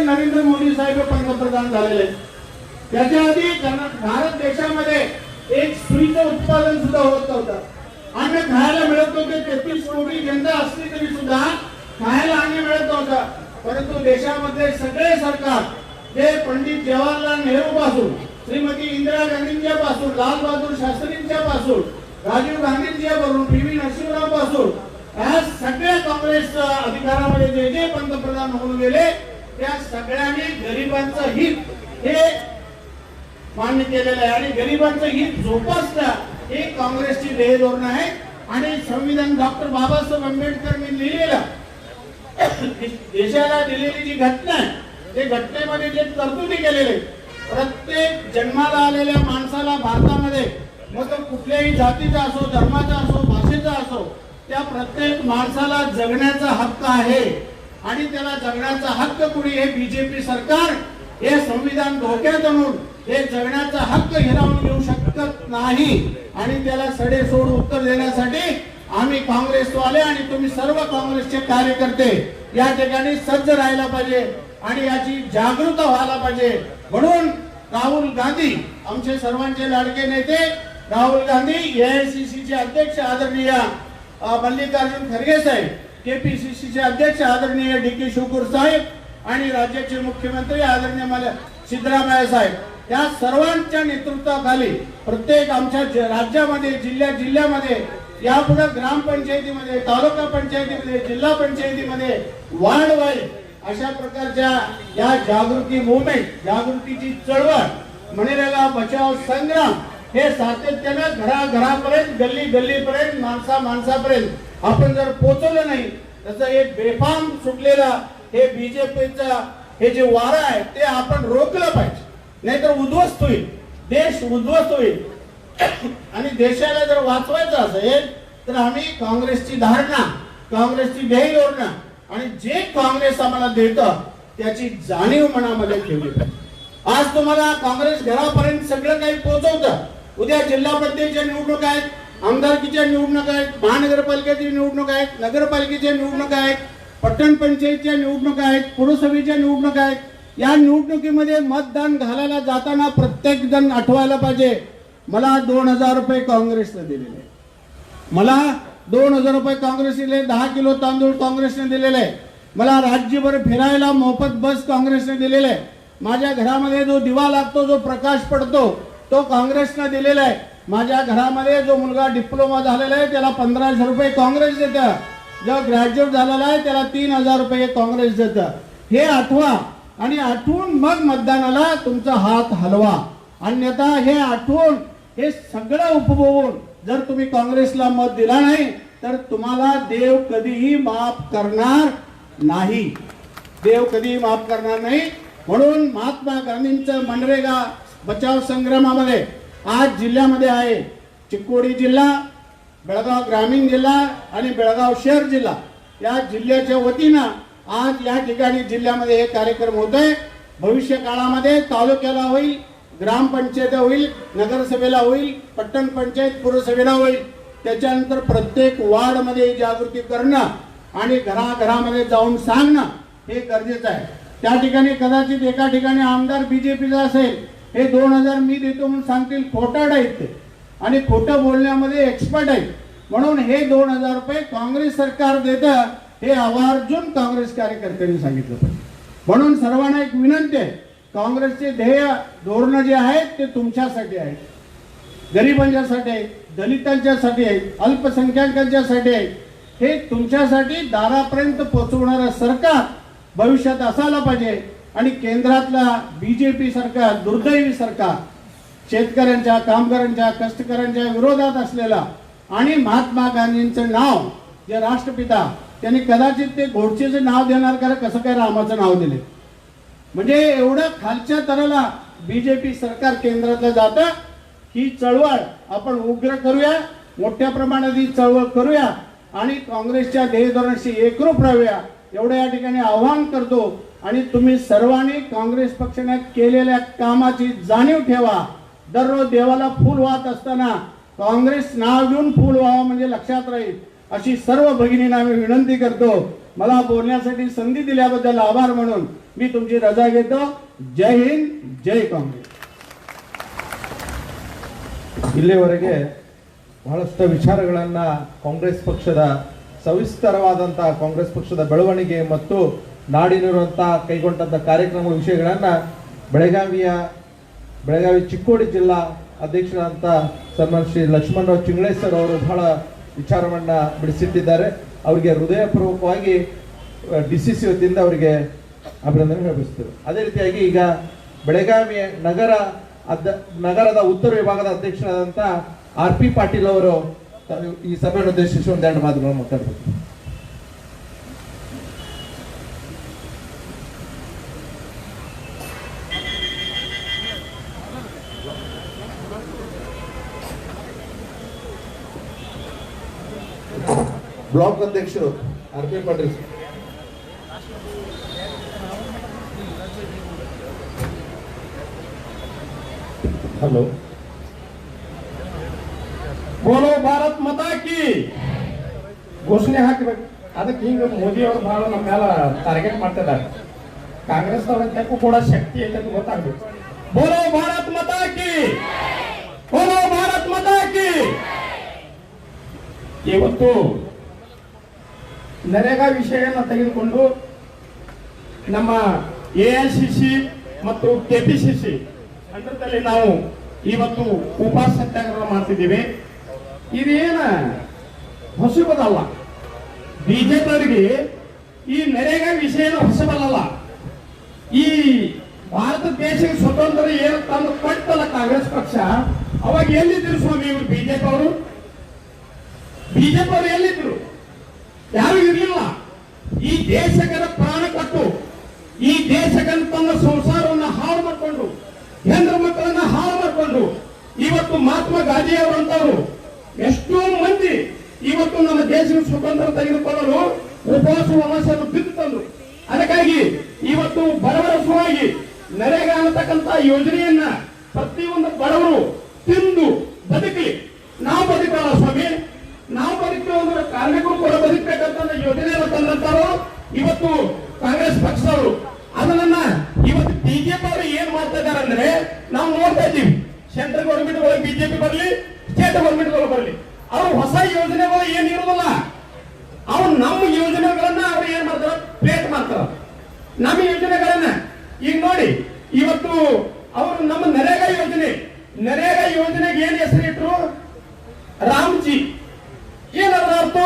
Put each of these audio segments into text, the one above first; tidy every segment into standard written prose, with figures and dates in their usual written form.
तर नरेंद्र मोदी साहेब पंतप्रधान झालेले. त्याच्या आधी भारत देशामध्ये एक सुईचं उत्पादन सुद्धा होत नव्हतं. अन्न खायला मिळत होते. 33 कोटी जनता असली तरी सुद्धा खायला अन्न मिळत नव्हतं. परंतु देशामध्ये सगळे सरकार जे पंडित जवाहरलाल नेहरू पासून श्रीमती इंदिरा गांधींच्या पासून लाल बहादूर शास्त्रींच्या पासून राजीव गांधींच्या पासून पी.व्ही. नरसिंहराव पासून या सगळ्या काँग्रेस अधिकारामध्ये जे जे पंतप्रधान होऊन गेले त्या सगळ्यांनी गरिबांचं हित हे मान्य केलेलं आहे. आणि गरिबांचं हित जोपासणं हे काँग्रेसची ध्येय धोरण आहे. आणि संविधान डॉक्टर बाबासाहेब आंबेडकरांनी लिहिलेलं देशाला दिलेली जी घटना आहे ते घटनेमध्ये जे तरतुदी केलेले प्रत्येक जन्माला आलेल्या माणसाला भारतामध्ये मग तो कुठल्याही जातीचा असो, धर्माचा असो, भाषेचा असो, त्या प्रत्येक माणसाला जगण्याचा हक्क आहे. आणि त्याला जगण्याचा हक्क कुणी हे बीजेपी सरकार हे संविधान धोक्यात आणून हे जगण्याचा हक्क हिरावून घेऊ शकत नाही. आणि त्याला सडेसोड उत्तर देण्यासाठी आम्ही काँग्रेसवाले आणि तुम्ही सर्व काँग्रेसचे कार्यकर्ते या ठिकाणी सज्ज राहायला पाहिजे आणि याची जागृती व्हायला पाहिजे. म्हणून राहुल गांधी आमचे सर्वांचे लाडके नेते राहुल गांधी एआयसीसीचे अध्यक्ष आदरणीय मल्लिकार्जुन खरगे साहेब, केपीसीसीचे अध्यक्ष आदरणीय डी.के. शिवकुमार साहेब आणि राज्याचे मुख्यमंत्री आदरणीय सिद्धरामय्या साहेब या सर्वांच्या नेतृत्वाखाली प्रत्येक आमच्या राज्यामध्ये जिल्ह्यामध्ये यापुढे ग्रामपंचायतीमध्ये, तालुका पंचायतीमध्ये, जिल्हा पंचायतीमध्ये वार्ड वाईज अशा प्रकारच्या या जागृती मूवमेंट, जागृतीची चळवळ, मनरेगा बचाव संग्राम हे सातत्यानं घराघरापर्यंत, गल्ली गल्लीपर्यंत, माणसापर्यंत आपण जर पोहोचवलं नाही त्याचं एक बेफाम सुटलेला हे बीजेपीचा हे जे वारा आहे ते आपण रोखलं पाहिजे. नाहीतर उद्ध्वस्त होईल, देश उद्ध्वस्त होईल. आणि देशाला जर वाचवायचं असेल तर आम्ही काँग्रेसची धारणा, काँग्रेसची ध्येय धोरण आणि जे काँग्रेस आम्हाला देतं त्याची जाणीव मनामध्ये ठेवली पाहिजे. आज तुम्हाला काँग्रेस घरापर्यंत सगळं काही पोहोचवतं. उद्या जिल्हा परिषदेच्या निवडणूक आहेत, आमदारकीच्या निवडणूक आहेत, महानगरपालिकेची निवडणूक आहेत, नगरपालिकेच्या निवडणूक आहेत, पట్టण पंचायतीच्या निवडणूक आहेत, पुरसभेच्या निवडणूक आहेत. या निवडणुकीमध्ये मतदान घालायला जाताना प्रत्येक जण आठवायला पाहिजे मला 2000 रुपये काँग्रेसने दिलेले, मला 2000 रुपये काँग्रेसने दिले, 10 किलो तांदूळ काँग्रेसने दिलेले, मला राज्यभर फिरायला मोफत बस काँग्रेसने दिलेले, माझ्या घरामध्ये जो दिवा लागतो, जो प्रकाश पडतो तो काँग्रेसने दिलेला आहे, माझ्या घरामध्ये जो मुलगा डिप्लोमा झालेला आहे त्याला 1500 रुपये काँग्रेस देतं, जो ग्रॅज्युएट झालेला आहे त्याला 3000 रुपये काँग्रेस देतं. हे आठवा आणि आठवून मग मतदानाला तुमचा हात हलवा. अन्यथा हे आठवून हे सगळं उपभोगून जर तुम्ही काँग्रेसला मत दिला नाही तर तुम्हाला देव कधीही माफ करणार नाही, देव कधीही माफ करणार नाही. म्हणून महात्मा गांधींचं मनरेगा बचाव संग्रामामध्ये आज जिल्ह्यामध्ये आहे चिक्कोडी जिल्हा, बेळगाव ग्रामीण जिल्हा आणि बेळगाव शहर जिल्हा या जिल्ह्याच्या वतीनं आज या ठिकाणी जिल्ह्यामध्ये हे कार्यक्रम होत आहे. भविष्य काळामध्ये तालुक्याला होईल, ग्रामपंचायत होईल, नगरसभेला होईल, पट्टण पंचायत पुरसभेला होईल. त्याच्यानंतर प्रत्येक वार्डमध्ये जागृती करणं आणि घराघरामध्ये जाऊन सांगणं हे गरजेचं आहे. त्या ठिकाणी कदाचित एका ठिकाणी आमदार बीजेपीचा असेल, हे 2000 मी देतो म्हणून सांगतील, खोटाड आहेत ते आणि खोटं बोलण्यामध्ये एक्सपर्ट आहेत. म्हणून हे 2000 रुपये काँग्रेस सरकार देतं हे आवर्जून काँग्रेस कार्यकर्त्यांनी सांगितलं पाहिजे. म्हणून सर्वांना एक विनंती आहे, काँग्रेसचे ध्येय धोरण जे आहेत ते तुमच्यासाठी आहेत, गरिबांच्यासाठी आहेत, दलितांच्यासाठी आहेत, अल्पसंख्याकांच्यासाठी आहेत. हे तुमच्यासाठी दारापर्यंत पोहोचवणारं सरकार भविष्यात असायला पाहिजे. आणि केंद्रातला बीजेपी सरकार, दुर्दैवी सरकार, शेतकऱ्यांच्या, कामगारांच्या, कष्टकऱ्यांच्या विरोधात असलेला आणि महात्मा गांधींचं नाव जे राष्ट्रपिता त्यांनी कदाचित ते गोडसेचं नाव देणार का, कसं काय रामाचं नाव दिले. म्हणजे एवढं खालच्या तराला बीजेपी सरकार केंद्रातलं जातं. ही चळवळ आपण उग्र करूया, मोठ्या प्रमाणात ही चळवळ करूया आणि काँग्रेसच्या ध्येय धोरणाशी एकरूप राहूया एवढं या ठिकाणी आवाहन करतो. आणि तुम्ही सर्वांनी काँग्रेस पक्षाने केलेल्या कामाची जाणीव ठेवा. दररोज देवाला फूल वाहत असताना काँग्रेस नाव घेऊन फूल व्हावं म्हणजे लक्षात राहील, अशी सर्व भगिनींना मी विनंती करतो. मला बोलण्यासाठी संधी दिल्याबद्दल आभार म्हणून मी तुमची रजा घेतो. जय हिंद, जय काँग्रेस. ಇಲ್ಲಿವರೆಗೆ ಬಹಳಷ್ಟು ವಿಚಾರಗಳನ್ನ ಕಾಂಗ್ರೆಸ್ ಪಕ್ಷದ ಸವಿಸ್ತರವಾದಂತಹ ಕಾಂಗ್ರೆಸ್ ಪಕ್ಷದ ಬೆಳವಣಿಗೆ ಮತ್ತು ನಾಡಿನಿರುವಂತಹ ಕೈಗೊಂಡಂತ ಕಾರ್ಯಕ್ರಮ ವಿಷಯಗಳನ್ನ ಬೆಳಗಾವಿ ಚಿಕ್ಕೋಡಿ ಜಿಲ್ಲಾ ಅಧ್ಯಕ್ಷರಾದಂಥ ಸನ್ಮಾನ್ ಶ್ರೀ ಲಕ್ಷ್ಮಣರಾವ್ ಚಿಂಗ್ಳೆ ಸರ್ ಅವರು ಬಹಳ ವಿಚಾರವನ್ನ ಬಿಡಿಸಿಟ್ಟಿದ್ದಾರೆ. ಅವರಿಗೆ ಹೃದಯಪೂರ್ವಕವಾಗಿ DCC ವತಿಯಿಂದ ಅವರಿಗೆ ಅಭಿನಂದನೆ ಹೇಳಬಯಸ್ತೇವೆ. ಅದೇ ರೀತಿಯಾಗಿ ಈಗ ಬೆಳಗಾವಿ ನಗರದ ಉತ್ತರ ವಿಭಾಗದ ಅಧ್ಯಕ್ಷರಾದಂಥ RP ಪಾಟೀಲ್ ಅವರು ಈ ಸಭೆಯನ್ನು ಉದ್ದೇಶಿಸಿ ಒಂದೆರಡು ಮಾತುಗಳನ್ನು ಮಾತಾಡಬೇಕು. ಬ್ಲಾಕ್ ಅಧ್ಯಕ್ಷರು RP ಪಾಟೀಲ್. ಹಲೋ. ಬೋಲೋ ಭಾರತ್ ಮಾತಾ ಕಿ ಘೋಷಣೆ ಹಾಕಬೇಕು. ಅದಕ್ಕೆ ಹಿಂಗ ಮೋದಿ ಅವರು ಬಹಳ ನಮ್ಮ ಮೇಲೆ ಟಾರ್ಗೆಟ್ ಮಾಡ್ತಿದ್ದಾರೆ. ಕಾಂಗ್ರೆಸ್ ಅವ್ರಂತಕ್ಕೂ ಕೂಡ ಶಕ್ತಿ ಐತೆ ಅಂತ ಗೊತ್ತಾಗ್ಬೇಕು. ಬೋಲೋ ಭಾರತ್ ಮಾತಾ ಕಿ, ಬೋಲೋ ಭಾರತ್ ಮಾತಾ ಕಿ. ಇವತ್ತು ನರೇಗಾ ವಿಷಯವನ್ನು ತೆಗೆದುಕೊಂಡು ನಮ್ಮ AICC ಮತ್ತು KPCC ಅಂಡರ್ದಲ್ಲಿ ನಾವು ಇವತ್ತು ಉಪವಾಸ ಸತ್ಯಾಗ್ರಹ ಮಾಡ್ತಿದ್ದೀವಿ. ಇದೇನ ಹೊಸಬದಲ್ಲ. ಬಿಜೆಪಿ ಅವರಿಗೆ ಈ ನರೇಗಾ ವಿಷಯ ಹೊಸಬಲ್ಲ. ಈ ಭಾರತ ದೇಶಕ್ಕೆ ಸ್ವತಂತ್ರ ಏನು ತಂದು ಕೊಟ್ಟಲ್ಲ ಕಾಂಗ್ರೆಸ್ ಪಕ್ಷ, ಅವಾಗ ಎಲ್ಲಿದ್ರು ಸ್ವಾಮಿ ಇವರು? ಬಿಜೆಪಿ ಅವರು ಎಲ್ಲಿದ್ರು? ಯಾರು ಇರಲಿಲ್ಲ. ಈ ದೇಶಕ್ಕೆ ಪ್ರಾಣ ಕೊಟ್ಟು ಈ ದೇಶಕ್ಕೆ ತನ್ನ ಸಂಸಾರವನ್ನು ಹಾಳು ಮಾಡಿಕೊಂಡು ಹೆಂಡ್ರ ಮಕ್ಕಳನ್ನ ಹಾಳು ಮಾಡಿಕೊಂಡು ಇವತ್ತು ಮಹಾತ್ಮ ಗಾಂಧಿ ಅವರಂತವರು ಎಷ್ಟೋ ಮಂದಿ ಇವತ್ತು ನಮ್ಮ ದೇಶದ ಸ್ವತಂತ್ರ ತೆಗೆದುಕೊಳ್ಳಲು ಉಪವಾಸ ವನವಾಸವನ್ನು ಬಿದ್ದು ತಂದ್ರು. ಅದಕ್ಕಾಗಿ ಇವತ್ತು ಬಡವರ ಸಲುವಾಗಿ ನರೇಗಾ ಅನ್ನತಕ್ಕಂಥ ಯೋಜನೆಯನ್ನ ಪ್ರತಿಯೊಂದು ಬಡವರು ತಿಂದು ಬದುಕಲಿ. ನಾವು ಬದುಕಲ್ಲ ಸ್ವಾಮಿ, ನಾವು ಬದುಕಲು ಅಂದ್ರೆ ಕಾರ್ಮಿಕರು ಕೂಡ ಬದುಕಬೇಕಂತ ಯೋಜನೆಯನ್ನು ತಂದಂತಾರೋ ಇವತ್ತು ಕಾಂಗ್ರೆಸ್ ಪಕ್ಷದವರು. ಅದನ್ನ ಇವತ್ತು ಬಿಜೆಪಿ ಅವರು ಏನ್ ಮಾಡ್ತಾ ಇದಾರೆ ಅಂದ್ರೆ ನಾವು ನೋಡ್ತಾ ಇದ್ದೀವಿ. ಸೆಂಟ್ರಲ್ ಗೌರ್ಮೆಂಟ್ ಒಳಗೆ ಬಿಜೆಪಿ ಬರಲಿ, ಸ್ಟೇಟ್ ಗೌರ್ಮೆಂಟ್ ಒಳಗೆ ಬರಲಿ, ಅವ್ರು ಹೊಸ ಯೋಜನೆಗಳು ಏನ್ ಇರೋದಿಲ್ಲ. ಅವ್ರು ನಮ್ಮ ಯೋಜನೆಗಳನ್ನ ಅವ್ರು ಏನ್ ಮಾಡ್ತಾರ? ಪ್ಲೇಟ್ ಮಾಡ್ತಾರ ನಮ್ಮ ಯೋಜನೆಗಳನ್ನ. ಈಗ ನೋಡಿ ಇವತ್ತು ಅವರು ನಮ್ಮ ನರೇಗಾ ಯೋಜನೆಗೆ ಏನ್ ಹೆಸರಿಟ್ರು? ರಾಮ್ಜಿ. ಏನದ್ರ ಅರ್ಥ?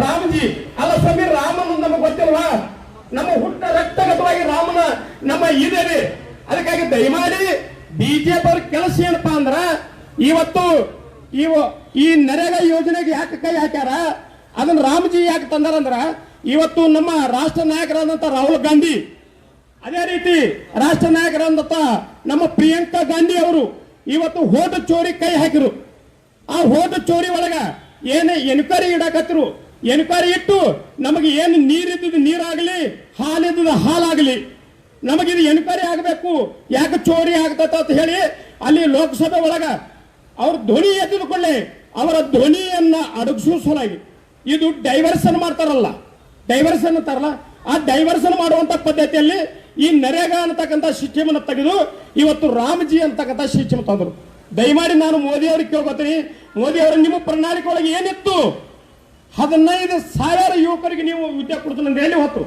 ರಾಮ್ಜಿ ಅಲ್ಲ ಸ್ವಾಮಿ, ರಾಮನ ನಮಗೆ ಗೊತ್ತಿಲ್ವಾ? ನಮ್ಮ ಹುಟ್ಟ ರಕ್ತಗತವಾಗಿ ರಾಮನ ನಮ್ಮ ಇದೆ. ಅದಕ್ಕಾಗಿ ದಯಮಾಡಿ ಬಿಜೆಪಿ ಅವ್ರ ಕೆಲಸ ಏನಪ್ಪಾ ಅಂದ್ರ ಇವತ್ತು ಈ ನರೇಗಾ ಯೋಜನೆಗೆ ಯಾಕೆ ಕೈ ಹಾಕ್ಯಾರ? ಅದನ್ನ ರಾಮಜಿ ಯಾಕೆ ತಂದಾರಂದ್ರ ಇವತ್ತು ನಮ್ಮ ರಾಷ್ಟ್ರ ನಾಯಕರಾದಂತ ರಾಹುಲ್ ಗಾಂಧಿ, ಅದೇ ರೀತಿ ರಾಷ್ಟ್ರ ನಾಯಕರಾದಂತ ನಮ್ಮ ಪ್ರಿಯಾಂಕಾ ಗಾಂಧಿ ಅವರು ಇವತ್ತು ಹೋದ ಚೋರಿ ಕೈ ಹಾಕಿರು. ಆ ಹೋದ ಚೋರಿ ಒಳಗ ಏನೇ ಎನ್ಕ್ವೈರಿ ಇಡಾಕತ್ತಿರು. ಎನ್ಕ್ವೈರಿ ಇಟ್ಟು ನಮಗೆ ಏನು ನೀರಿದ್ದು ನೀರಾಗಲಿ, ಹಾಲಿದ್ದು ಹಾಲಾಗಲಿ, ನಮಗಿದು ಎನ್ಕ್ವೈರಿ ಆಗಬೇಕು. ಯಾಕೆ ಚೋರಿ ಆಗ್ತದ ಅಂತ ಹೇಳಿ ಅಲ್ಲಿ ಲೋಕಸಭೆ ಒಳಗ ಅವ್ರ ಧ್ವನಿ ಎದ್ದುಕೊಳ್ಳಿ, ಅವರ ಧ್ವನಿಯನ್ನ ಅಡಗಿಸುವ ಸಲುವಾಗಿ ಇದು ಡೈವರ್ಷನ್ ಮಾಡ್ತಾರಲ್ಲ, ಡೈವರ್ಷನ್ ಅಂತಾರಲ್ಲ, ಆ ಡೈವರ್ಷನ್ ಮಾಡುವಂತ ಪದ್ಧತಿಯಲ್ಲಿ ಈ ನರೇಗಾ ಅಂತಕ್ಕಂಥ ಸಿಸ್ಟಮ್ ಅನ್ನು ತೆಗೆದು ಇವತ್ತು ರಾಮ್ಜಿ ಅಂತಕ್ಕಂಥ ಸಿಸ್ಟಮ್ ತಂದರು. ದಯಮಾಡಿ ನಾನು ಮೋದಿ ಅವ್ರಿಗೆ ಕೇಳ್ಕೊತೀನಿ, ಮೋದಿ ಅವರು ನಿಮ್ಮ ಪ್ರಣಾಳಿಕೆ ಒಳಗೆ ಏನಿತ್ತು? 15,000 ಯುವಕರಿಗೆ ನೀವು ವಿದ್ಯೆ ಕೊಡ್ತಾನಂದ್ರೆ ಎಲ್ಲಿ ಹೊತ್ತು?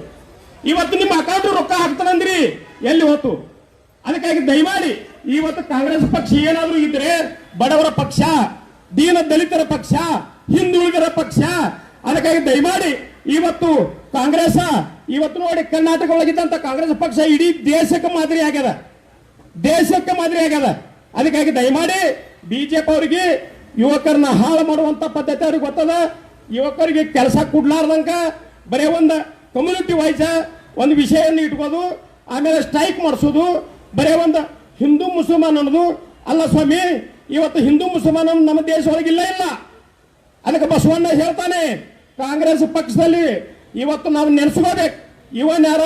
ಇವತ್ತು ನಿಮ್ಮ ಅಕೌಂಟ್ ರೊಕ್ಕ ಹಾಕ್ತಾನಂದ್ರಿ, ಎಲ್ಲಿ ಹೊತ್ತು? ಅದಕ್ಕಾಗಿ ದಯಮಾಡಿ ಇವತ್ತು ಕಾಂಗ್ರೆಸ್ ಪಕ್ಷ ಏನಾದ್ರೂ ಇದ್ರೆ ಬಡವರ ಪಕ್ಷ, ದೀನ ದಲಿತರ ಪಕ್ಷ, ಹಿಂದುಳಿದರ ಪಕ್ಷ. ಅದಕ್ಕಾಗಿ ದಯಮಾಡಿ ಇವತ್ತು ಕಾಂಗ್ರೆಸ್ ಇವತ್ತು ನೋಡಿ ಕರ್ನಾಟಕ ಒಳಗಿದ್ದಂತ ಕಾಂಗ್ರೆಸ್ ಪಕ್ಷ ಇಡೀ ದೇಶಕ್ಕೆ ಮಾದರಿ ಆಗ್ಯದ, ದೇಶಕ್ಕೆ ಮಾದರಿ ಆಗ್ಯದ. ಅದಕ್ಕಾಗಿ ದಯಮಾಡಿ ಬಿಜೆಪಿ ಅವರಿಗೆ ಯುವಕರನ್ನ ಹಾಳು ಮಾಡುವಂತ ಪದ್ಧತಿ ಅವ್ರಿಗೆ ಗೊತ್ತದ. ಯುವಕರಿಗೆ ಕೆಲಸ ಕೊಡ್ಲಾರ್ದಂಗ ಬರೀ ಒಂದು ಕಮ್ಯುನಿಟಿ ವೈಸ್ ಒಂದು ವಿಷಯವನ್ನು ಇಟ್ಕೋದು, ಆಮೇಲೆ ಸ್ಟ್ರೈಕ್ ಮಾಡಿಸೋದು, ಬರೀ ಒಂದು ಹಿಂದೂ ಮುಸಲ್ಮಾನ್ ಅನ್ನೋದು ಅಲ್ಲ ಸ್ವಾಮಿ. ಇವತ್ತು ಹಿಂದೂ ಮುಸಲ್ಮಾನ್ ನಮ್ಮ ದೇಶ ಒಳಗಿಲ್ಲ ಇಲ್ಲ. ಅದಕ್ಕೆ ಬಸವಣ್ಣ ಹೇಳ್ತಾನೆ, ಕಾಂಗ್ರೆಸ್ ಪಕ್ಷದಲ್ಲಿ ಇವತ್ತು ನಾವು ನೆನೆಸ್ಕೋಬೇಕು, ಇವನ್ ಯಾರ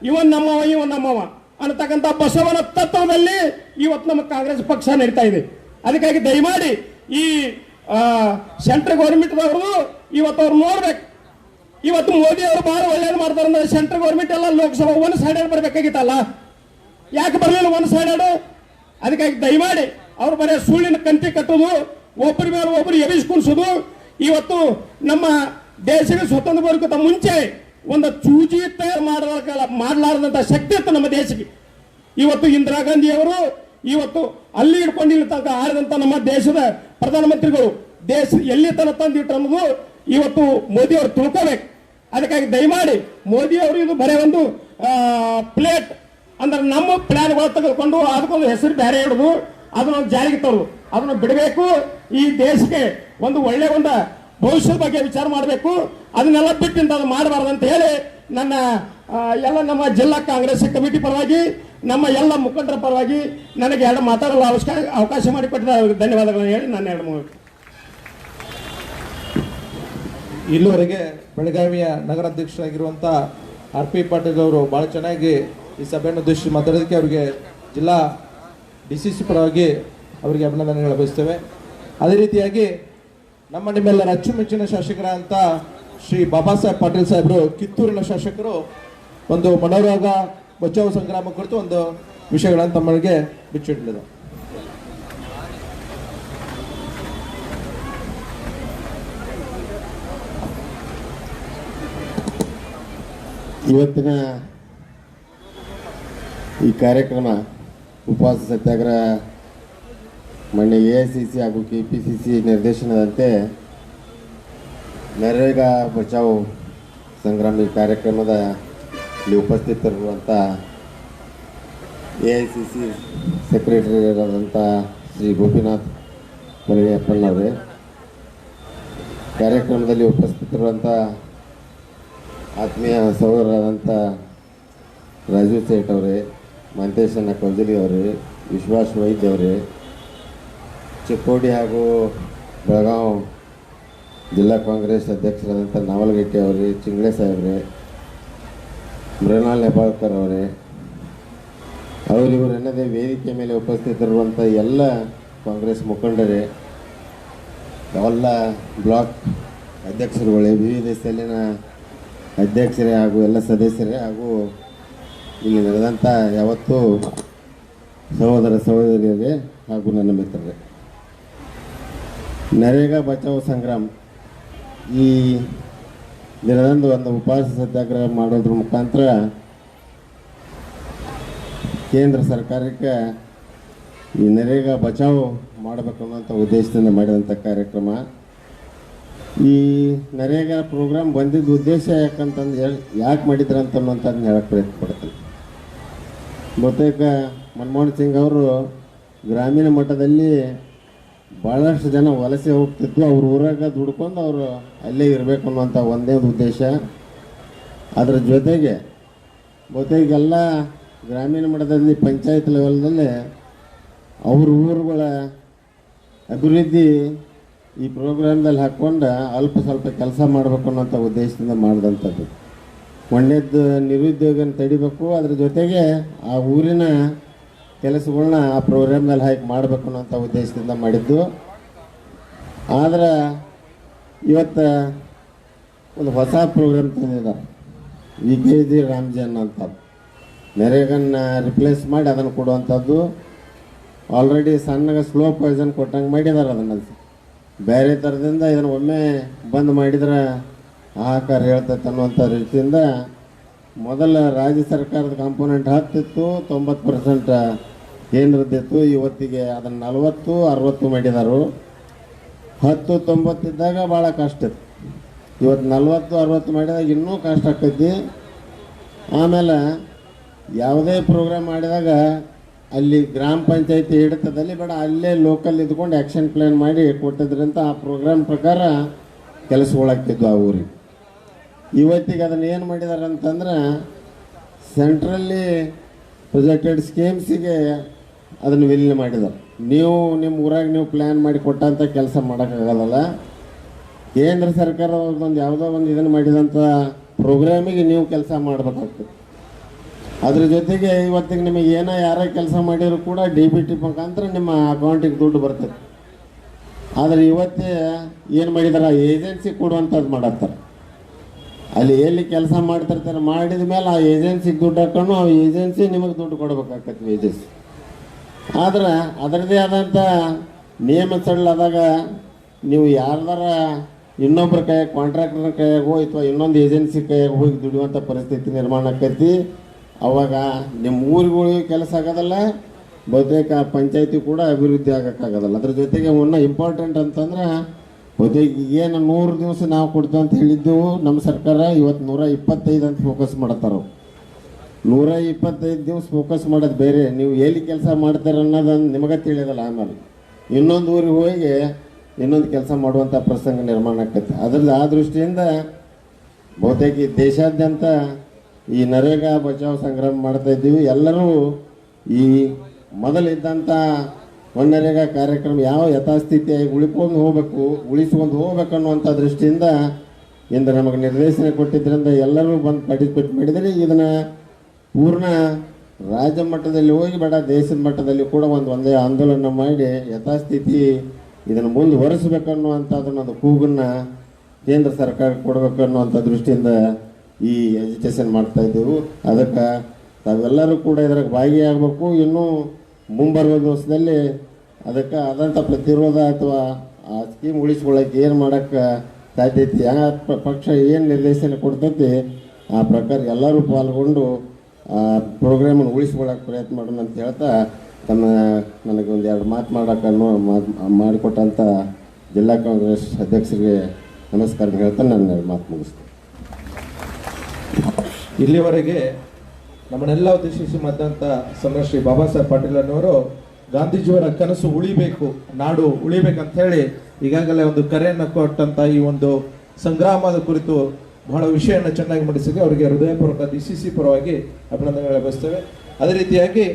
ಇವನ್ ನಮ್ಮವ ಅನ್ನತಕ್ಕಂಥ ಬಸವನ ತತ್ವದಲ್ಲಿ ಇವತ್ತು ನಮ್ಮ ಕಾಂಗ್ರೆಸ್ ಪಕ್ಷ ನಡೀತಾ ಇದೆ. ಅದಕ್ಕಾಗಿ ದಯಮಾಡಿ ಈ ಸೆಂಟ್ರಲ್ ಗೌರ್ಮೆಂಟ್ ಅವರು ಇವತ್ತು ಅವ್ರು ನೋಡ್ಬೇಕು, ಇವತ್ತು ಮೋದಿ ಅವರು ಬಹಳ ಒಳ್ಳೇದು ಮಾಡ್ತಾರೆ ಅಂದ್ರೆ ಸೆಂಟ್ರಲ್ ಗೌರ್ಮೆಂಟ್ ಎಲ್ಲ ಲೋಕಸಭಾ ಒಂದು ಸೈಡ್ ಬರಬೇಕಾಗಿತ್ತಲ್ಲ, ಯಾಕೆ ಬರಲಿಲ್ಲ ಒಂದು ಸೈಡ್? ಅದಕ್ಕಾಗಿ ದಯಮಾಡಿ ಅವ್ರು ಬರೀ ಸುಳ್ಳಿನ ಕಂತಿ ಕಟ್ಟೋದು, ಒಬ್ಬರ ಮೇಲೆ ಒಬ್ಬರು ಎಬಿಸ್ಕೊಳ್ಸೋದು. ಇವತ್ತು ನಮ್ಮ ದೇಶಕ್ಕೆ ಸ್ವತಂತ್ರ ಬರೋಕ್ಕಿಂತ ಮುಂಚೆ ಒಂದು ಚೂಜಿ ತಯಾರು ಮಾಡಲಾರದಂತ ಶಕ್ತಿ ಇತ್ತು ನಮ್ಮ ದೇಶಕ್ಕೆ. ಇವತ್ತು ಇಂದಿರಾ ಗಾಂಧಿ ಅವರು ಇವತ್ತು ಅಲ್ಲಿ ಹಿಡ್ಕೊಂಡಿಲ್ಲ ತನಕ ಆಳಿದಂತ ನಮ್ಮ ದೇಶದ ಪ್ರಧಾನಮಂತ್ರಿಗಳು ದೇಶ ಎಲ್ಲಿ ತನಕ ತಂದಿಟ್ರು ಅನ್ನೋದು ಇವತ್ತು ಮೋದಿ ಅವರು ತಿಳ್ಕೋಬೇಕು. ಅದಕ್ಕಾಗಿ ದಯಮಾಡಿ ಮೋದಿ ಅವರು ಇದು ಬರೀ ಒಂದು ಪ್ಲೇಟ್ ಅಂದ್ರೆ ನಮ್ಮ ಪ್ಲಾನ್ಗಳು ತೆಗೆದುಕೊಂಡು ಅದಕ್ಕೊಂದು ಹೆಸರು ಬೇರೆ ಇಡೋದು, ಅದನ್ನ ಜಾರಿಗೆ ತರೋದು, ಅದನ್ನು ಬಿಡಬೇಕು. ಈ ದೇಶಕ್ಕೆ ಒಂದು ಒಳ್ಳೆ ಒಂದು ಭವಿಷ್ಯದ ಬಗ್ಗೆ ವಿಚಾರ ಮಾಡಬೇಕು. ಅದನ್ನೆಲ್ಲ ಬಿಟ್ಟಿಂದ ಅದು ಮಾಡಬಾರ್ದು ಅಂತ ಹೇಳಿ ನನ್ನ ಎಲ್ಲ ನಮ್ಮ ಜಿಲ್ಲಾ ಕಾಂಗ್ರೆಸ್ ಕಮಿಟಿ ಪರವಾಗಿ ನಮ್ಮ ಎಲ್ಲ ಮುಖಂಡರ ಪರವಾಗಿ ನನಗೆ ಎರಡು ಮಾತಾಡಲು ಅವಕಾಶ ಮಾಡಿಕೊಟ್ಟಿದ್ದ ಧನ್ಯವಾದಗಳನ್ನು ಹೇಳಿ ನಾನು ಎರಡು ಮುಗಿಸ್ತೇನೆ. ಇಲ್ಲಿವರೆಗೆ ಬೆಳಗಾವಿಯ ನಗರಾಧ್ಯಕ್ಷರಾಗಿರುವಂಥ ಆರ್ ಪಿ ಪಾಟೀಲ್ ಅವರು ಭಾಳ ಚೆನ್ನಾಗಿ ಈ ಸಭೆಯನ್ನು ಉದ್ದೇಶಿಸಿ ಮಾತಾಡೋದಕ್ಕೆ ಅವರಿಗೆ ಜಿಲ್ಲಾ DCC ಪರವಾಗಿ ಅವರಿಗೆ ಅಭಿನಂದನೆಗಳು ಬಯಸ್ತೇವೆ. ಅದೇ ರೀತಿಯಾಗಿ ನಮ್ಮ ನಿಮ್ಮೆಲ್ಲರ ಅಚ್ಚುಮೆಚ್ಚಿನ ಶಾಸಕರಾದಂಥ ಶ್ರೀ ಬಾಬಾ ಸಾಹೇಬ್ ಪಾಟೀಲ್ ಸಾಹೇಬರು, ಕಿತ್ತೂರಿನ ಶಾಸಕರು, ಒಂದು ಮನೋರೋಗ ಬಚಾವ್ ಸಂಗ್ರಾಮ ಕುರಿತು ಒಂದು ವಿಷಯಗಳನ್ನು ತಮ್ಮಗಳಿಗೆ ಬಿಚ್ಚಿಡಲಿದೆ. ಇವತ್ತಿನ ಈ ಕಾರ್ಯಕ್ರಮ ಉಪವಾಸ ಸತ್ಯಾಗ್ರಹ ಮೊನ್ನೆ AICC ಹಾಗೂ KPCC ನಿರ್ದೇಶನದಂತೆ ನರೇಗಾ ಬಚಾವ್ ಸಂಗ್ರಾಮ ಈ ಕಾರ್ಯಕ್ರಮದ ಇಲ್ಲಿ ಉಪಸ್ಥಿತರಿರುವಂಥ AICC ಸೆಕ್ರೆಟರಿಯಾದಂಥ ಶ್ರೀ ಗೋಪಿನಾಥ್ ಮಲಗಿಯಪ್ಪನವರೇ, ಕಾರ್ಯಕ್ರಮದಲ್ಲಿ ಉಪಸ್ಥಿತರಿರುವಂಥ ಆತ್ಮೀಯ ಸಹೋದರರಾದಂಥ ರಾಜೀವ್ ಸೇಠ್ ಅವರೇ, ಮಂತೇಶಣ್ಣ ಕೌಜಲಿ ಅವರೇ, ವಿಶ್ವಾಸ್ ವೈದ್ಯ ಅವರೇ, ಚಿಕ್ಕೋಡಿ ಹಾಗೂ ಬೆಳಗಾವಿ ಜಿಲ್ಲಾ ಕಾಂಗ್ರೆಸ್ ಅಧ್ಯಕ್ಷರಾದಂಥ ನಾವಲಗಟ್ಟಿ ಅವರೇ, ಚಿಂಗ್ಳೆ ಸಾಹೇಬ್ರೆ, ಮೃಣಾಲ್ ಹೆಬ್ಬಾಳ್ಕರ್ ಅವರೇ, ಅವರಿವರು ಎನ್ನದೇ ವೇದಿಕೆ ಮೇಲೆ ಉಪಸ್ಥಿತರಿರುವಂಥ ಎಲ್ಲ ಕಾಂಗ್ರೆಸ್ ಮುಖಂಡರೇ, ಎಲ್ಲ ಬ್ಲಾಕ್ ಅಧ್ಯಕ್ಷರುಗಳೇ, ವಿವಿಧ ಸೆಲ್ಲಿನ ಅಧ್ಯಕ್ಷರೇ ಹಾಗೂ ಎಲ್ಲ ಸದಸ್ಯರೇ ಹಾಗೂ ಇಲ್ಲಿ ನಡೆದಂಥ ಯಾವತ್ತೂ ಸಹೋದರ ಸಹೋದರಿಯರೇ ಹಾಗೂ ನನ್ನ ಮಿತ್ರರೇ, ನರೇಗಾ ಬಚಾವ್ ಸಂಗ್ರಾಮ ಈ ದಿನದಂದು ಒಂದು ಉಪವಾಸ ಸತ್ಯಾಗ್ರಹ ಮಾಡೋದ್ರ ಮುಖಾಂತರ ಕೇಂದ್ರ ಸರ್ಕಾರಕ್ಕೆ ಈ ನರೇಗಾ ಬಚಾವ್ ಮಾಡಬೇಕು ಅನ್ನೋಂಥ ಉದ್ದೇಶದಿಂದ ಮಾಡಿದಂಥ ಕಾರ್ಯಕ್ರಮ. ಈ ನರೇಗಾ ಪ್ರೋಗ್ರಾಮ್ ಬಂದಿದ್ದ ಉದ್ದೇಶ ಯಾಕಂತಂದು ಯಾಕೆ ಮಾಡಿದ್ರು ಅಂತ ಅನ್ನೋಂಥದ್ದನ್ನ ಹೇಳಕ್ಕೆ ಪ್ರಯತ್ನ ಪಡ್ತೀನಿ. ಬಹುತೇಕ ಮನಮೋಹನ್ ಸಿಂಗ್ ಅವರು ಗ್ರಾಮೀಣ ಮಟ್ಟದಲ್ಲಿ ಭಾಳಷ್ಟು ಜನ ವಲಸೆ ಹೋಗ್ತಿದ್ದು, ಅವ್ರ ಊರಾಗ ದುಡ್ಕೊಂಡು ಅವರು ಅಲ್ಲೇ ಇರಬೇಕು ಅನ್ನುವಂಥ ಒಂದೇ ಉದ್ದೇಶ. ಅದರ ಜೊತೆಗೆ ಬಹುತೇಕ ಎಲ್ಲ ಗ್ರಾಮೀಣ ಮಟ್ಟದಲ್ಲಿ ಪಂಚಾಯತ್ ಲೆವೆಲ್ನಲ್ಲಿ ಅವ್ರ ಊರುಗಳ ಅಭಿವೃದ್ಧಿ ಈ ಪ್ರೋಗ್ರಾಮ್ದಲ್ಲಿ ಹಾಕ್ಕೊಂಡು ಅಲ್ಪ ಸ್ವಲ್ಪ ಕೆಲಸ ಮಾಡಬೇಕು ಅನ್ನೋಂಥ ಉದ್ದೇಶದಿಂದ ಮಾಡಿದಂಥದ್ದು. ಒಂದೇದ್ದು ನಿರುದ್ಯೋಗನ ತಡಿಬೇಕು, ಅದ್ರ ಜೊತೆಗೆ ಆ ಊರಿನ ಕೆಲಸಗಳನ್ನ ಆ ಪ್ರೋಗ್ರಾಮ್ನಲ್ಲಿ ಹಾಕಿ ಮಾಡಬೇಕು ಅನ್ನೋಂಥ ಉದ್ದೇಶದಿಂದ ಮಾಡಿದ್ದು. ಆದ್ರೆ ಇವತ್ತು ಒಂದು ಹೊಸ ಪ್ರೋಗ್ರಾಮ್ ತಂದಿದ್ದಾರೆ, VKG ರಾಮ್ಜನ್ ಅಂತ. ನರೇಗನ್ನ ರಿಪ್ಲೇಸ್ ಮಾಡಿ ಅದನ್ನು ಕೊಡುವಂಥದ್ದು. ಆಲ್ರೆಡಿ ಸಣ್ಣಗೆ ಸ್ಲೋ ಪಾಯ್ಸನ್ ಕೊಟ್ಟಂಗೆ ಮಾಡಿದ್ದಾರೆ. ಅದನ್ನು ಬೇರೆ ಥರದಿಂದ ಇದನ್ನು ಒಮ್ಮೆ ಬಂದ್ ಮಾಡಿದ್ರೆ ಆಹಾಕಾರ ಹೇಳ್ತೈತೆ ಅನ್ನುವಂಥ ರೀತಿಯಿಂದ ಮೊದಲ ರಾಜ್ಯ ಸರ್ಕಾರದ ಕಾಂಪೋನೆಂಟ್ 10 ಇತ್ತು, 90% ಕೇಂದ್ರದ್ದಿತ್ತು. ಇವತ್ತಿಗೆ ಅದನ್ನು 40-60 ಮಾಡಿದರು. 10-90 ಇದ್ದಾಗ ಭಾಳ ಕಷ್ಟ ಇತ್ತು. ಇವತ್ತು 40-60 ಮಾಡಿದಾಗ ಇನ್ನೂ ಕಷ್ಟ ಆಕೈತಿ. ಆಮೇಲೆ ಯಾವುದೇ ಪ್ರೋಗ್ರಾಮ್ ಮಾಡಿದಾಗ ಅಲ್ಲಿ ಗ್ರಾಮ ಪಂಚಾಯತಿ ಹಿಡಿತದಲ್ಲಿ ಬೇಡ, ಅಲ್ಲೇ ಲೋಕಲ್ ಇದ್ಕೊಂಡು ಆ್ಯಕ್ಷನ್ ಪ್ಲ್ಯಾನ್ ಮಾಡಿ ಕೊಟ್ಟಿದ್ರಂತ ಆ ಪ್ರೋಗ್ರಾಮ್ ಪ್ರಕಾರ ಕೆಲಸಗಳಾಗ್ತಿದ್ವು ಆ ಊರಿಗೆ. ಇವತ್ತಿಗೆ ಅದನ್ನು ಏನು ಮಾಡಿದ್ದಾರೆ ಅಂತಂದ್ರೆ ಸೆಂಟ್ರಲ್ಲಿ ಪ್ರೊಜೆಕ್ಟೆಡ್ ಸ್ಕೀಮ್ಸಿಗೆ ಅದನ್ನು ವಿಲೀನ ಮಾಡಿದ್ದಾರೆ. ನೀವು ನಿಮ್ಮ ಊರಾಗ ನೀವು ಪ್ಲ್ಯಾನ್ ಮಾಡಿ ಕೊಟ್ಟಂಥ ಕೆಲಸ ಮಾಡೋಕ್ಕಾಗಲ್ಲ. ಕೇಂದ್ರ ಸರ್ಕಾರ ಒಂದು ಯಾವುದೋ ಒಂದು ಇದನ್ನು ಮಾಡಿದಂಥ ಪ್ರೋಗ್ರಾಮಿಗೆ ನೀವು ಕೆಲಸ ಮಾಡಬೇಕಾಗ್ತದೆ. ಅದ್ರ ಜೊತೆಗೆ ಇವತ್ತಿಗೆ ನಿಮಗೆ ಏನೋ ಯಾರೋ ಕೆಲಸ ಮಾಡಿದ್ರು ಕೂಡ DBT ಮುಖಾಂತರ ನಿಮ್ಮ ಅಕೌಂಟಿಗೆ ದುಡ್ಡು ಬರ್ತದೆ. ಆದರೆ ಇವತ್ತೇ ಏನು ಮಾಡಿದಾರೆ, ಏಜೆನ್ಸಿ ಕೊಡುವಂಥದ್ದು ಮಾಡತ್ತಾರೆ. ಅಲ್ಲಿ ಎಲ್ಲಿ ಕೆಲಸ ಮಾಡ್ತಿರ್ತಾರೆ ಮಾಡಿದ ಮೇಲೆ ಆ ಏಜೆನ್ಸಿಗೆ ದುಡ್ಡು ಹಾಕೊಂಡು ಆ ಏಜೆನ್ಸಿ ನಿಮಗೆ ದುಡ್ಡು ಕೊಡ್ಬೇಕಾಗತ್ತೆ ವೇಜಸ್. ಆದ್ರೆ ಅದರದೇ ಆದಂಥ ನಿಯಮ ಸಡಿಲಾದಾಗ ನೀವು ಯಾರ್ದಾರ ಇನ್ನೊಬ್ಬರ ಕೈಯಾಗ ಕಾಂಟ್ರಾಕ್ಟರ್ ಕೈಯಾಗೋ ಅಥವಾ ಇನ್ನೊಂದು ಏಜೆನ್ಸಿ ಕೈಯಾಗ ಹೋಗಿ ದುಡಿಯುವಂಥ ಪರಿಸ್ಥಿತಿ ನಿರ್ಮಾಣ ಆಕೈತಿ. ಅವಾಗ ನಿಮ್ಮ ಊರುಗಳಿಗೆ ಕೆಲಸ ಆಗೋದಲ್ಲ, ಬಹುತೇಕ ಪಂಚಾಯತಿ ಕೂಡ ಅಭಿವೃದ್ಧಿ ಆಗೋಕ್ಕಾಗೋದಲ್ಲ. ಅದ್ರ ಜೊತೆಗೆ ಇಂಪಾರ್ಟೆಂಟ್ ಅಂತಂದ್ರೆ ಬಹುತೇಕ ಏನು 100 ದಿವಸ ನಾವು ಕೊಡ್ತೀವಿ ಅಂತ ಹೇಳಿದ್ದೆವು ನಮ್ಮ ಸರ್ಕಾರ, ಇವತ್ತು 125 ಅಂತ ಫೋಕಸ್ ಮಾಡ್ತಾರೆ. 125 ದಿವಸ ಫೋಕಸ್ ಮಾಡೋದು ಬೇರೆ, ನೀವು ಎಲ್ಲಿ ಕೆಲಸ ಮಾಡ್ತಾರೆ ಅನ್ನೋದನ್ನು ನಿಮಗೆ ತಿಳಿಯೋದಲ್ಲ. ಆಮೇಲೆ ಇನ್ನೊಂದು ಊರಿಗೆ ಹೋಗಿ ಇನ್ನೊಂದು ಕೆಲಸ ಮಾಡುವಂಥ ಪ್ರಸಂಗ ನಿರ್ಮಾಣ ಆಗ್ತೈತೆ. ಅದ್ರದ್ದು ಆ ದೃಷ್ಟಿಯಿಂದ ಬಹುತೇಕ ಈ ದೇಶಾದ್ಯಂತ ಈ ನರೇಗಾ ಬಚಾವ್ ಸಂಗ್ರಾಮ ಮಾಡ್ತಾ ಇದ್ದೀವಿ. ಎಲ್ಲರೂ ಈ ಮೊದಲಿದ್ದಂಥ ನರೇಗಾ ಕಾರ್ಯಕ್ರಮ ಯಾವ ಯಥಾಸ್ಥಿತಿಯಾಗಿ ಉಳಿಸ್ಕೊಂಡು ಹೋಗ್ಬೇಕು ಅನ್ನುವಂಥ ದೃಷ್ಟಿಯಿಂದ ಇಂದು ನಮಗೆ ನಿರ್ದೇಶನ ಕೊಟ್ಟಿದ್ದರಿಂದ ಎಲ್ಲರೂ ಬಂದು ಪಾರ್ಟಿಸಿಪೇಟ್ ಮಾಡಿದರೆ ಇದನ್ನು ಪೂರ್ಣ ರಾಜ್ಯ ಮಟ್ಟದಲ್ಲಿ ಹೋಗಿ ಬೇಡ ದೇಶದ ಮಟ್ಟದಲ್ಲಿ ಕೂಡ ಒಂದೇ ಆಂದೋಲನ ಮಾಡಿ ಯಥಾಸ್ಥಿತಿ ಇದನ್ನು ಮುಂದುವರಿಸಬೇಕನ್ನುವಂಥದ್ದನ್ನೊಂದು ಕೂಗನ್ನು ಕೇಂದ್ರ ಸರ್ಕಾರ ಕೊಡಬೇಕು ಅನ್ನುವಂಥ ದೃಷ್ಟಿಯಿಂದ ಈ ಎಜುಕೇಷನ್ ಮಾಡ್ತಾ ಇದ್ದೆವು. ಅದಕ್ಕೆ ತಾವೆಲ್ಲರೂ ಕೂಡ ಇದಕ್ಕೆ ಭಾಗಿಯಾಗಬೇಕು. ಇನ್ನೂ ಮುಂಬರುವ ದಿವಸದಲ್ಲಿ ಅದಕ್ಕೆ ಆದಂಥ ಪ್ರತಿರೋಧ ಅಥವಾ ಆ ಸ್ಕೀಮ್ ಉಳಿಸ್ಕೊಳ್ಳೋಕೆ ಏನು ಮಾಡೋಕ್ಕೆ ಸಾಧ್ಯತೆ, ಯಾವ ಪಕ್ಷ ಏನು ನಿರ್ದೇಶನ ಕೊಡ್ತೈತಿ ಆ ಪ್ರಕಾರ ಎಲ್ಲರೂ ಪಾಲ್ಗೊಂಡು ಆ ಪ್ರೋಗ್ರಾಮನ್ನು ಉಳಿಸ್ಕೊಳ್ಳೋಕೆ ಪ್ರಯತ್ನ ಮಾಡೋಣ ಅಂತ ಹೇಳ್ತಾ ನನಗೆ ಒಂದು 2 ಮಾತು ಮಾಡೋಕ್ಕೆ ಮಾಡಿಕೊಟ್ಟಂಥ ಜಿಲ್ಲಾ ಕಾಂಗ್ರೆಸ್ ಅಧ್ಯಕ್ಷರಿಗೆ ನಮಸ್ಕಾರ ಹೇಳ್ತಾ ನಾನು 2 ಮಾತು ಮುಗಿಸ್ತೇನೆ. ಇಲ್ಲಿವರೆಗೆ ನಮ್ಮನ್ನೆಲ್ಲ ಉದ್ದೇಶಿಸಿ ಮಾತಂತ ಸನ್ಮಾನ್ಯ ಶ್ರೀ ಬಾಬಾ ಸಾಹೇಬ್ ಪಾಟೀಲನವರು ಗಾಂಧೀಜಿಯವರ ಕನಸು ಉಳಿಬೇಕು, ನಾಡು ಉಳಿಬೇಕಂತ ಹೇಳಿ ಈಗಾಗಲೇ ಒಂದು ಕರೆಯನ್ನು ಕೊಟ್ಟಂತ ಈ ಒಂದು ಸಂಗ್ರಾಮದ ಕುರಿತು ಬಹಳ ವಿಷಯವನ್ನು ಚೆನ್ನಾಗಿ ಮಂಡಿಸಿದೆ. ಅವರಿಗೆ ಹೃದಯಪೂರ್ವಕ DCC ಪರವಾಗಿ ಅಭಿನಂದನೆಗಳು ಬಯಸ್ತೇವೆ. ಅದೇ ರೀತಿಯಾಗಿ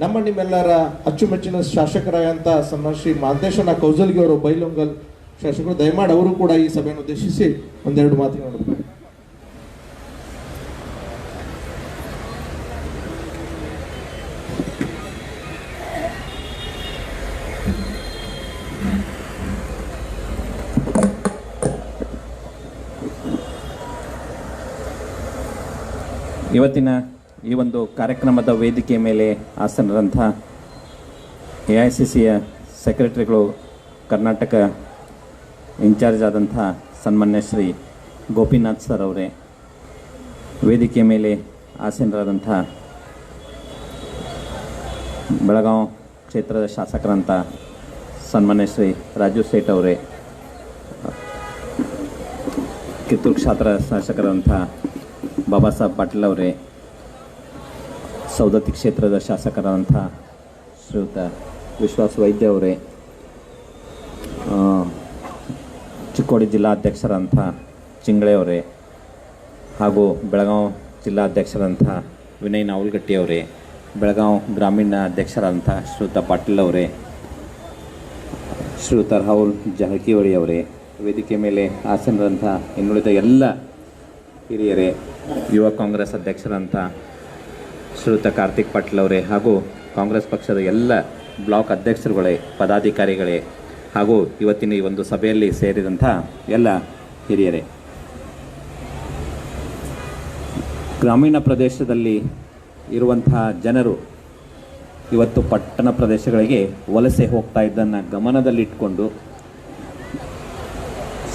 ನಿಮ್ಮೆಲ್ಲರ ಅಚ್ಚುಮೆಚ್ಚಿನ ಶಾಸಕರಾದಂಥ ಸನ್ಮಾನ್ಯ ಶ್ರೀ ಮಾಂತೇಶಣ್ಣ ಕೌಜಲ್ಗಿ ಅವರು ಬೈಲೊಂಗಲ್ ಶಾಸಕರು, ದಯಮಾಡಿ ಅವರು ಕೂಡ ಈ ಸಭೆಯನ್ನು ಉದ್ದೇಶಿಸಿ 1-2 ಮಾತುಗಳು. ಇವತ್ತಿನ ಈ ಒಂದು ಕಾರ್ಯಕ್ರಮದ ವೇದಿಕೆ ಮೇಲೆ ಆಸನರಂಥ AICCಯ ಸೆಕ್ರೆಟರಿಗಳು, ಕರ್ನಾಟಕ ಇನ್ಚಾರ್ಜ್ ಆದಂಥ ಸನ್ಮಾನ್ಯ ಶ್ರೀ ಗೋಪಿನಾಥ್ ಸರ್ ಅವರೇ, ವೇದಿಕೆ ಮೇಲೆ ಆಸೀನರಾದಂಥ ಬೆಳಗಾವಿ ಕ್ಷೇತ್ರದ ಶಾಸಕರಂಥ ಸನ್ಮಾನ್ಯ ಶ್ರೀ ರಾಜು ಸೇಠ್ ಅವರೇ, ಕಿತ್ತೂರು ಕ್ಷೇತ್ರ ಶಾಸಕರಂಥ ಬಾಬಾ ಸಾಹೇಬ್ ಪಾಟೀಲ್ ಅವರೇ, ಸೌದತ್ತಿ ಕ್ಷೇತ್ರದ ಶಾಸಕರಾದಂಥ ಶ್ರೀಯುತ ವಿಶ್ವಾಸ್ ವೈದ್ಯ ಅವರೇ, ಚಿಕ್ಕೋಡಿ ಜಿಲ್ಲಾಧ್ಯಕ್ಷರಂಥ ಚಿಂಗಳೆ ಅವರೇ, ಹಾಗೂ ಬೆಳಗಾವಿ ಜಿಲ್ಲಾಧ್ಯಕ್ಷರಂಥ ವಿನಯ್ ನಾವಲ್ಗಟ್ಟಿ ಅವರೇ, ಬೆಳಗಾವಿ ಗ್ರಾಮೀಣ ಅಧ್ಯಕ್ಷರಾದಂಥ ಶ್ರೀಯುತ ಪಾಟೀಲ್ ಅವರೇ, ಶ್ರೀಯುತ ರಾಹುಲ್ ಜಾರಕಿಹೊಳಿ ಅವರೇ, ವೇದಿಕೆ ಮೇಲೆ ಆಸೀನರಂಥ ಇನ್ನುಳಿದ ಎಲ್ಲ ಹಿರಿಯರೇ, ಯುವ ಕಾಂಗ್ರೆಸ್ ಅಧ್ಯಕ್ಷರಂಥ ಶ್ರೀಯುತ ಕಾರ್ತಿಕ್ ಪಾಟೀಲ್ ಅವರೇ, ಹಾಗೂ ಕಾಂಗ್ರೆಸ್ ಪಕ್ಷದ ಎಲ್ಲ ಬ್ಲಾಕ್ ಅಧ್ಯಕ್ಷರುಗಳೇ, ಪದಾಧಿಕಾರಿಗಳೇ, ಹಾಗೂ ಇವತ್ತಿನ ಈ ಒಂದು ಸಭೆಯಲ್ಲಿ ಸೇರಿದಂಥ ಎಲ್ಲ ಹಿರಿಯರೇ, ಗ್ರಾಮೀಣ ಪ್ರದೇಶದಲ್ಲಿ ಇರುವಂತಹ ಜನರು ಇವತ್ತು ಪಟ್ಟಣ ಪ್ರದೇಶಗಳಿಗೆ ವಲಸೆ ಹೋಗ್ತಾ ಇದ್ದನ್ನು ಗಮನದಲ್ಲಿಟ್ಟುಕೊಂಡು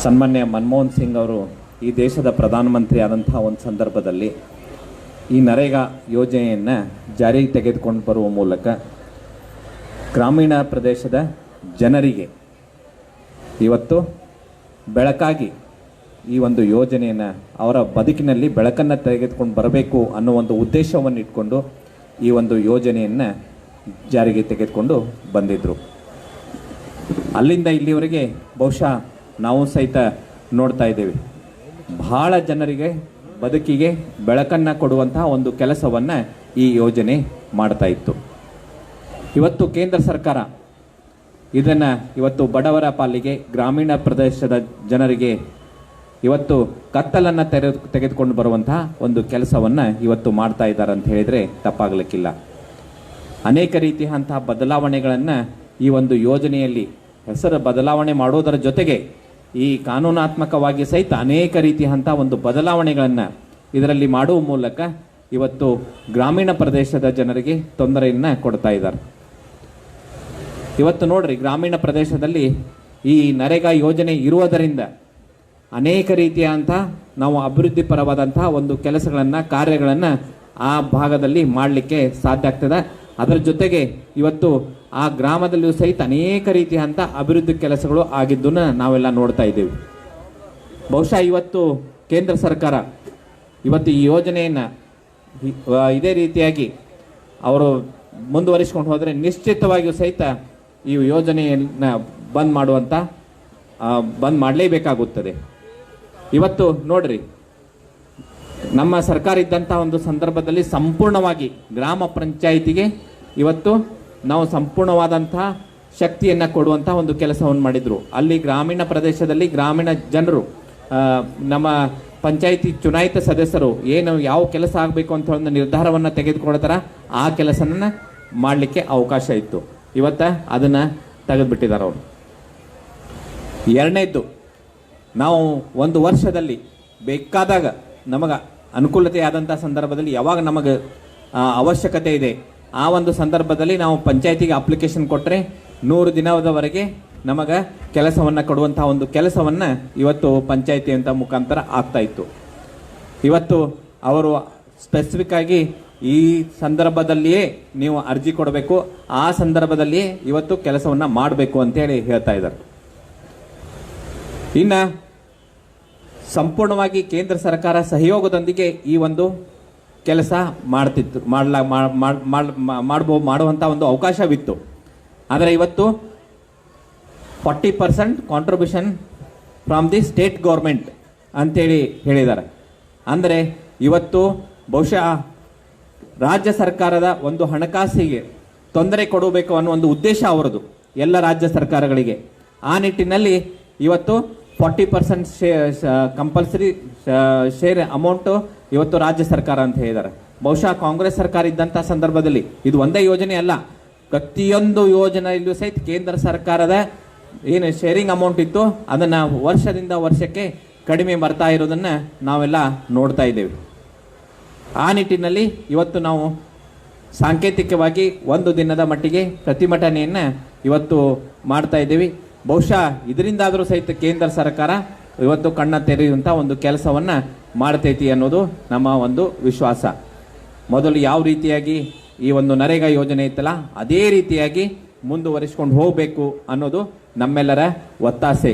ಸನ್ಮಾನ್ಯ ಮನಮೋಹನ್ ಸಿಂಗ್ ಅವರು ಈ ದೇಶದ ಪ್ರಧಾನಮಂತ್ರಿ ಆದಂತಹ ಒಂದು ಸಂದರ್ಭದಲ್ಲಿ ಈ ನರೇಗಾ ಯೋಜನೆಯನ್ನು ಜಾರಿಗೆ ತೆಗೆದುಕೊಂಡು ಬರುವ ಮೂಲಕ ಗ್ರಾಮೀಣ ಪ್ರದೇಶದ ಜನರಿಗೆ ಇವತ್ತು ಬೆಳಕಾಗಿ ಈ ಒಂದು ಯೋಜನೆಯನ್ನು ಅವರ ಬದುಕಿನಲ್ಲಿ ಬೆಳಕನ್ನು ತೆಗೆದುಕೊಂಡು ಬರಬೇಕು ಅನ್ನೋ ಒಂದು ಉದ್ದೇಶವನ್ನು ಇಟ್ಕೊಂಡು ಈ ಒಂದು ಯೋಜನೆಯನ್ನು ಜಾರಿಗೆ ತೆಗೆದುಕೊಂಡು ಬಂದಿದ್ದರು. ಅಲ್ಲಿಂದ ಇಲ್ಲಿವರೆಗೆ ಬಹುಶಃ ನಾವು ಸಹಿತ ನೋಡ್ತಾ ಇದ್ದೇವೆ, ಬಹಳ ಜನರಿಗೆ ಬದುಕಿಗೆ ಬೆಳಕನ್ನು ಕೊಡುವಂತಹ ಒಂದು ಕೆಲಸವನ್ನು ಈ ಯೋಜನೆ ಮಾಡ್ತಾ ಇತ್ತು. ಇವತ್ತು ಕೇಂದ್ರ ಸರ್ಕಾರ ಇದನ್ನು ಇವತ್ತು ಬಡವರ ಪಾಲಿಗೆ, ಗ್ರಾಮೀಣ ಪ್ರದೇಶದ ಜನರಿಗೆ ಇವತ್ತು ಕತ್ತಲನ್ನು ತೆಗೆದುಕೊಂಡು ಬರುವಂತಹ ಒಂದು ಕೆಲಸವನ್ನು ಇವತ್ತು ಮಾಡ್ತಾ ಇದ್ದಾರೆ ಅಂತ ಹೇಳಿದರೆ ತಪ್ಪಾಗಲಿಕ್ಕಿಲ್ಲ. ಅನೇಕ ರೀತಿಯಂತಹ ಬದಲಾವಣೆಗಳನ್ನು ಈ ಒಂದು ಯೋಜನೆಯಲ್ಲಿ ಹೆಸರು ಬದಲಾವಣೆ ಮಾಡೋದರ ಜೊತೆಗೆ ಈ ಕಾನೂನಾತ್ಮಕವಾಗಿ ಸಹಿತ ಅನೇಕ ರೀತಿಯಂಥ ಒಂದು ಬದಲಾವಣೆಗಳನ್ನು ಇದರಲ್ಲಿ ಮಾಡುವ ಮೂಲಕ ಇವತ್ತು ಗ್ರಾಮೀಣ ಪ್ರದೇಶದ ಜನರಿಗೆ ತೊಂದರೆಯನ್ನು ಕೊಡ್ತಾ ಇದ್ದಾರೆ. ಇವತ್ತು ನೋಡ್ರಿ, ಗ್ರಾಮೀಣ ಪ್ರದೇಶದಲ್ಲಿ ಈ ನರೇಗಾ ಯೋಜನೆ ಇರುವುದರಿಂದ ಅನೇಕ ರೀತಿಯಾದಂಥ ನಾವು ಅಭಿವೃದ್ಧಿ ಪರವಾದಂತಹ ಒಂದು ಕೆಲಸಗಳನ್ನು ಕಾರ್ಯಗಳನ್ನು ಆ ಭಾಗದಲ್ಲಿ ಮಾಡಲಿಕ್ಕೆ ಸಾಧ್ಯ ಆಗ್ತದೆ. ಅದರ ಜೊತೆಗೆ ಇವತ್ತು ಆ ಗ್ರಾಮದಲ್ಲಿಯೂ ಸಹಿತ ಅನೇಕ ರೀತಿಯಂಥ ಅಭಿವೃದ್ಧಿ ಕೆಲಸಗಳು ಆಗಿದ್ದನ್ನು ನಾವೆಲ್ಲ ನೋಡ್ತಾ ಇದ್ದೀವಿ. ಬಹುಶಃ ಇವತ್ತು ಕೇಂದ್ರ ಸರ್ಕಾರ ಇವತ್ತು ಈ ಯೋಜನೆಯನ್ನು ಇದೇ ರೀತಿಯಾಗಿ ಅವರು ಮುಂದುವರಿಸಿಕೊಂಡು ಹೋದರೆ ನಿಶ್ಚಿತವಾಗಿಯೂ ಸಹಿತ ಈ ಯೋಜನೆಯನ್ನು ಬಂದ್ ಮಾಡಲೇಬೇಕಾಗುತ್ತದೆ. ಇವತ್ತು ನೋಡ್ರಿ, ನಮ್ಮ ಸರ್ಕಾರ ಇದ್ದಂಥ ಒಂದು ಸಂದರ್ಭದಲ್ಲಿ ಸಂಪೂರ್ಣವಾಗಿ ಗ್ರಾಮ ಪಂಚಾಯಿತಿಗೆ ಇವತ್ತು ನಾವು ಸಂಪೂರ್ಣವಾದಂತಹ ಶಕ್ತಿಯನ್ನು ಕೊಡುವಂಥ ಒಂದು ಕೆಲಸವನ್ನು ಮಾಡಿದರು. ಅಲ್ಲಿ ಗ್ರಾಮೀಣ ಪ್ರದೇಶದಲ್ಲಿ ಗ್ರಾಮೀಣ ಜನರು ನಮ್ಮ ಪಂಚಾಯಿತಿ ಚುನಾಯಿತ ಸದಸ್ಯರು ಏನು ಯಾವ ಕೆಲಸ ಆಗಬೇಕು ಅಂತ ಒಂದು ನಿರ್ಧಾರವನ್ನು ತೆಗೆದುಕೊಳ್ತಾರ ಆ ಕೆಲಸನ ಮಾಡಲಿಕ್ಕೆ ಅವಕಾಶ ಇತ್ತು. ಇವತ್ತು ಅದನ್ನು ತೆಗೆದುಬಿಟ್ಟಿದ್ದಾರೆ ಅವರು. ಎರಡನೇದ್ದು, ನಾವು ಒಂದು ವರ್ಷದಲ್ಲಿ ಬೇಕಾದಾಗ ನಮಗೆ ಅನುಕೂಲತೆ ಆದಂಥ ಸಂದರ್ಭದಲ್ಲಿ ಯಾವಾಗ ನಮಗೆ ಅವಶ್ಯಕತೆ ಇದೆ ಆ ಒಂದು ಸಂದರ್ಭದಲ್ಲಿ ನಾವು ಪಂಚಾಯತಿಗೆ ಅಪ್ಲಿಕೇಶನ್ ಕೊಟ್ಟರೆ 100 ದಿನದವರೆಗೆ ನಮಗೆ ಕೆಲಸವನ್ನು ಕೊಡುವಂಥ ಒಂದು ಕೆಲಸವನ್ನು ಇವತ್ತು ಪಂಚಾಯತಿ ಅಂತ ಮುಖಾಂತರ ಆಗ್ತಾ ಇತ್ತು. ಇವತ್ತು ಅವರು ಸ್ಪೆಸಿಫಿಕ್ ಆಗಿ ಈ ಸಂದರ್ಭದಲ್ಲಿಯೇ ನೀವು ಅರ್ಜಿ ಕೊಡಬೇಕು, ಆ ಸಂದರ್ಭದಲ್ಲಿಯೇ ಇವತ್ತು ಕೆಲಸವನ್ನು ಮಾಡಬೇಕು ಅಂತೇಳಿ ಹೇಳ್ತಾ ಇದ್ದಾರೆ. ಇನ್ನು ಸಂಪೂರ್ಣವಾಗಿ ಕೇಂದ್ರ ಸರ್ಕಾರ ಸಹಯೋಗದೊಂದಿಗೆ ಈ ಒಂದು ಕೆಲಸ ಮಾಡುವಂಥ ಒಂದು ಅವಕಾಶವಿತ್ತು. ಆದರೆ ಇವತ್ತು 40% contribution from the state government ಅಂತೇಳಿ ಹೇಳಿದ್ದಾರೆ. ಅಂದರೆ ಇವತ್ತು ಬಹುಶಃ ರಾಜ್ಯ ಸರ್ಕಾರದ ಒಂದು ಹಣಕಾಸಿಗೆ ತೊಂದರೆ ಕೊಡಬೇಕು ಅನ್ನೋ ಒಂದು ಉದ್ದೇಶ ಅವರದು, ಎಲ್ಲ ರಾಜ್ಯ ಸರ್ಕಾರಗಳಿಗೆ. ಆ ನಿಟ್ಟಿನಲ್ಲಿ ಇವತ್ತು 40% ಕಂಪಲ್ಸರಿ ಶೇರ್ ಅಮೌಂಟು ಇವತ್ತು ರಾಜ್ಯ ಸರ್ಕಾರ ಅಂತ ಹೇಳಿದ್ದಾರೆ. ಬಹುಶಃ ಕಾಂಗ್ರೆಸ್ ಸರ್ಕಾರ ಇದ್ದಂಥ ಸಂದರ್ಭದಲ್ಲಿ ಇದು ಒಂದೇ ಯೋಜನೆ ಅಲ್ಲ, ಪ್ರತಿಯೊಂದು ಯೋಜನೆಯಲ್ಲೂ ಸಹಿತ ಕೇಂದ್ರ ಸರ್ಕಾರದ ಏನು ಶೇರಿಂಗ್ ಅಮೌಂಟ್ ಇತ್ತು ಅದನ್ನು ವರ್ಷದಿಂದ ವರ್ಷಕ್ಕೆ ಕಡಿಮೆ ಬರ್ತಾ ಇರೋದನ್ನು ನಾವೆಲ್ಲ ನೋಡ್ತಾ ಇದ್ದೇವೆ. ಆ ನಿಟ್ಟಿನಲ್ಲಿ ಇವತ್ತು ನಾವು ಸಾಂಕೇತಿಕವಾಗಿ 1 ದಿನದ ಮಟ್ಟಿಗೆ ಪ್ರತಿಭಟನೆಯನ್ನು ಇವತ್ತು ಮಾಡ್ತಾ ಇದ್ದೀವಿ. ಬಹುಶಃ ಇದರಿಂದಾದರೂ ಸಹಿತ ಕೇಂದ್ರ ಸರ್ಕಾರ ಇವತ್ತು ಕಣ್ಣ ತೆರೆಯುವಂಥ ಒಂದು ಕೆಲಸವನ್ನು ಮಾಡ್ತೈತಿ ಅನ್ನೋದು ನಮ್ಮ ಒಂದು ವಿಶ್ವಾಸ. ಮೊದಲು ಯಾವ ರೀತಿಯಾಗಿ ಈ ಒಂದು ನರೇಗಾ ಯೋಜನೆ ಇತ್ತಲ್ಲ ಅದೇ ರೀತಿಯಾಗಿ ಮುಂದುವರಿಸ್ಕೊಂಡು ಹೋಗಬೇಕು ಅನ್ನೋದು ನಮ್ಮೆಲ್ಲರ ಒತ್ತಾಸೆ.